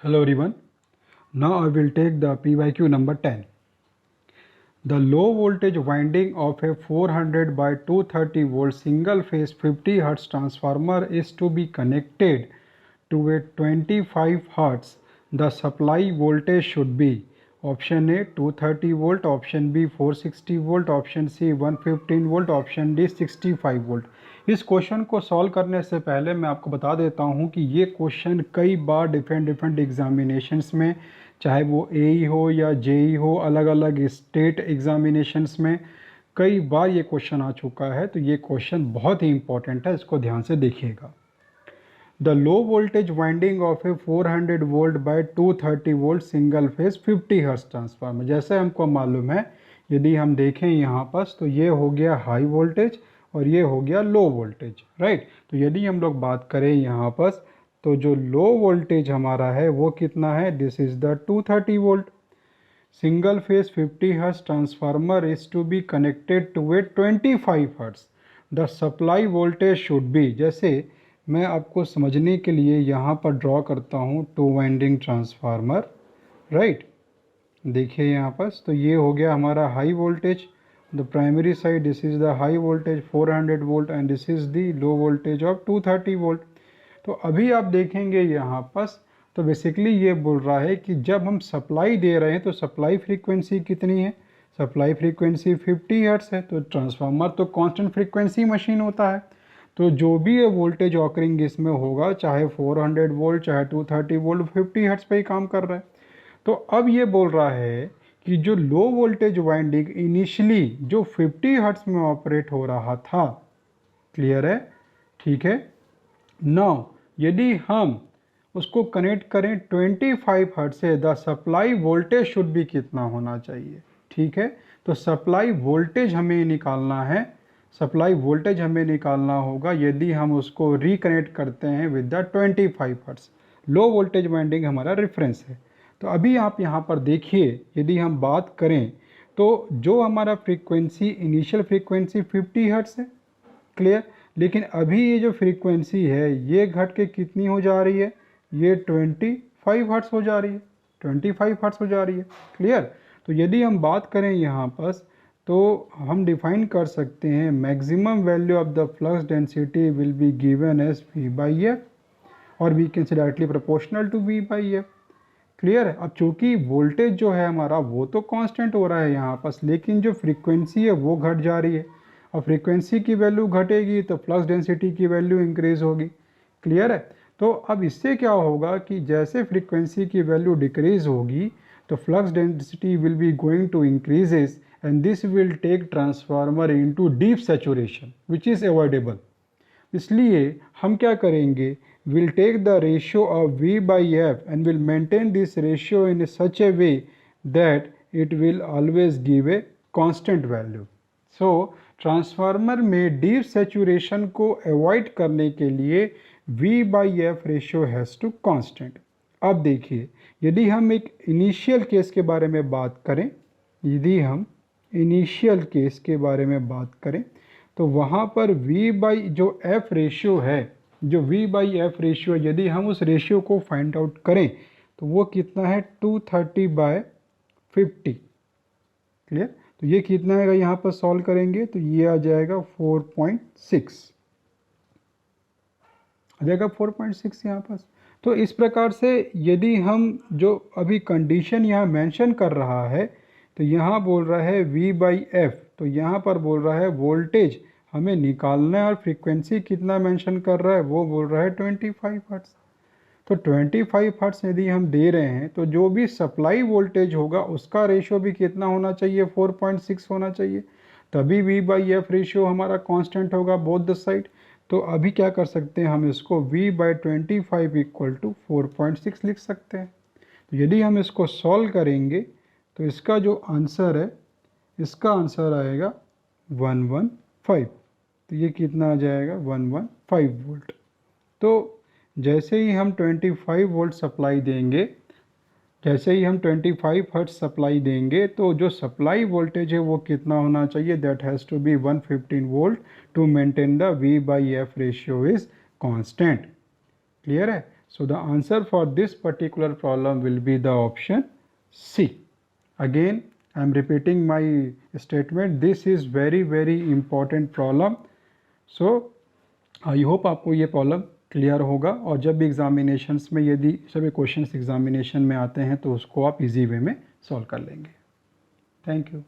Hello everyone. Now I will take the PYQ number 10. The low voltage winding of a 400 by 230 volt single phase 50 Hz transformer is to be connected to a 25 Hz. The supply voltage should be option A 230 volt, option B 460 volt, option C 115 volt, option D 65 volt. इस question को solve करने से पहले मैं आपको बता देता हूं कि ये क्वेश्चन कई बार डिफरेंट एग्जामिनेशंस में, चाहे वो AE हो या JE हो, अलग अलग स्टेट एग्जामिनेशंस में कई बार ये क्वेश्चन आ चुका है। तो ये क्वेश्चन बहुत ही इंपॉर्टेंट है, इसको ध्यान से देखिएगा। The low voltage winding of a 400 volt by 230 volt single phase 50 Hz transformer, जैसे हमको मालूम है, यदि हम देखें यहाँ पर तो ये हो गया हाई वोल्टेज और ये हो गया लो वोल्टेज, राइट। तो यदि हम लोग बात करें यहाँ पर तो जो लो वोल्टेज हमारा है वो कितना है, this is the 230 volt. Single phase 50 hertz transformer is to be connected to a 25 hertz. The supply voltage should be, जैसे मैं आपको समझने के लिए यहाँ पर ड्रॉ करता हूँ टू वाइंडिंग ट्रांसफार्मर, राइट। देखिए यहाँ पर तो ये हो गया हमारा high voltage, the primary side, this is the high voltage 400 volt and this is the low voltage of 230 volt. तो अभी आप देखेंगे यहाँ पर तो बेसिकली ये बोल रहा है कि जब हम सप्लाई दे रहे हैं तो सप्लाई फ्रीक्वेंसी कितनी है, सप्लाई फ्रीक्वेंसी 50 हर्ट्ज है। तो ट्रांसफार्मर तो कांस्टेंट फ्रीक्वेंसी मशीन होता है, तो जो भी ये वोल्टेज ऑकरिंग इसमें होगा, चाहे 400 वोल्ट चाहे 230 वोल्ट, 50 हर्ट्ज पे ही काम कर रहा है। तो अब ये बोल रहा है कि जो लो वोल्टेज वाइंडिंग इनिशियली जो 50 हर्ट्ज में ऑपरेट हो रहा था, क्लियर है, ठीक है। नाउ यदि हम उसको कनेक्ट करें 25 हर्ट्ज से, द सप्लाई वोल्टेज शुड भी कितना होना चाहिए, ठीक है। तो सप्लाई वोल्टेज हमें निकालना है, सप्लाई वोल्टेज हमें निकालना होगा यदि हम उसको रिकनेक्ट करते हैं with the 25 hertz. Low voltage winding हमारा रेफरेंस है। तो अभी आप यहाँ पर देखिए, यदि हम बात करें तो जो हमारा फ्रीक्वेंसी इनिशियल फ्रीक्वेंसी 50 हर्ट्ज है, क्लियर, लेकिन अभी ये जो फ्रीक्वेंसी है ये घट के कितनी हो जा रही है, ये 25 हर्ट्ज हो जा रही है, 25 हर्ट्ज हो जा रही है, क्लियर। तो यदि हम बात करें यहाँ पर तो हम डिफाइन कर सकते हैं maximum value of the flux density will be given as V/F और we can say directly proportional to V/F, clear है। अब चूंकि वोल्टेज जो है हमारा वो तो कांस्टेंट हो रहा है यहाँ पर, लेकिन जो फ्रीक्वेंसी है वो घट जा रही है, और फ्रीक्वेंसी की वैल्यू घटेगी तो फ्लक्स डेंसिटी की वैल्यू इंक्रीज होगी, क्लियर है। तो अब इससे क्या होगा कि जैसे फ्रीक्वेंसी की वैल्यू डिक्रीज होगी तो flux density will be going to increases and this will take transformer into deep saturation which is avoidable. इसलिए हम क्या करेंगे, will take the ratio of V/F and will maintain this ratio in such a way that it will always give a constant value. So transformer में deep saturation को avoid करने के लिए V/F ratio has to constant. अब देखिए, यदि हम एक इनिशियल केस के बारे में बात करें, यदि हम इनिशियल केस के बारे में बात करें तो वहाँ पर जो F रेशियो है, जो V/F रेशियो, यदि हम उस रेशियो को फाइंड आउट करें तो वो कितना है 230/50, क्लियर। तो ये कितना है यहाँ पर सॉल्व करेंगे तो ये आ जाएगा 4.6, आ जाएगा 4.6 यहाँ पर। तो इस प्रकार से यदि हम जो अभी कंडीशन यहाँ मेंशन कर रहा है तो यहाँ बोल रहा है V/F, तो यहाँ पर बोल रहा है वोल्टेज हमें निकालना है और फ्रीक्वेंसी कितना मेंशन कर रहा है, वो बोल रहा है 25 हर्ट्ज। तो 25 हर्ट्ज यदि हम दे रहे हैं तो जो भी सप्लाई वोल्टेज होगा उसका रेशियो भी कितना होना चाहिए, 4.6 होना चाहिए, तभी V/F रेशियो हमारा कांस्टेंट होगा बोथ द साइड। तो अभी क्या कर सकते हैं, हम इसको V/25 इक्वल टू 4.6 लिख सकते हैं। तो यदि हम इसको सॉल्व करेंगे तो इसका जो आंसर है, इसका आंसर आएगा 115। तो ये कितना आ जाएगा 115 वोल्ट। तो जैसे ही हम 25 वोल्ट सप्लाई देंगे, जैसे ही हम 25 हर्ट्ज सप्लाई देंगे तो जो सप्लाई वोल्टेज है वो कितना होना चाहिए, that has to be 115 volt to maintain the V/F ratio is constant, clear है। So the answer for this particular problem will be the option C. Again, I am repeating my statement. This is very important problem. So I hope आपको ये problem clear होगा, और जब भी examinations में यदि सभी क्वेश्चंस एग्जामिनेशन में आते हैं तो उसको आप इजी वे में सॉल्व कर लेंगे। Thank you.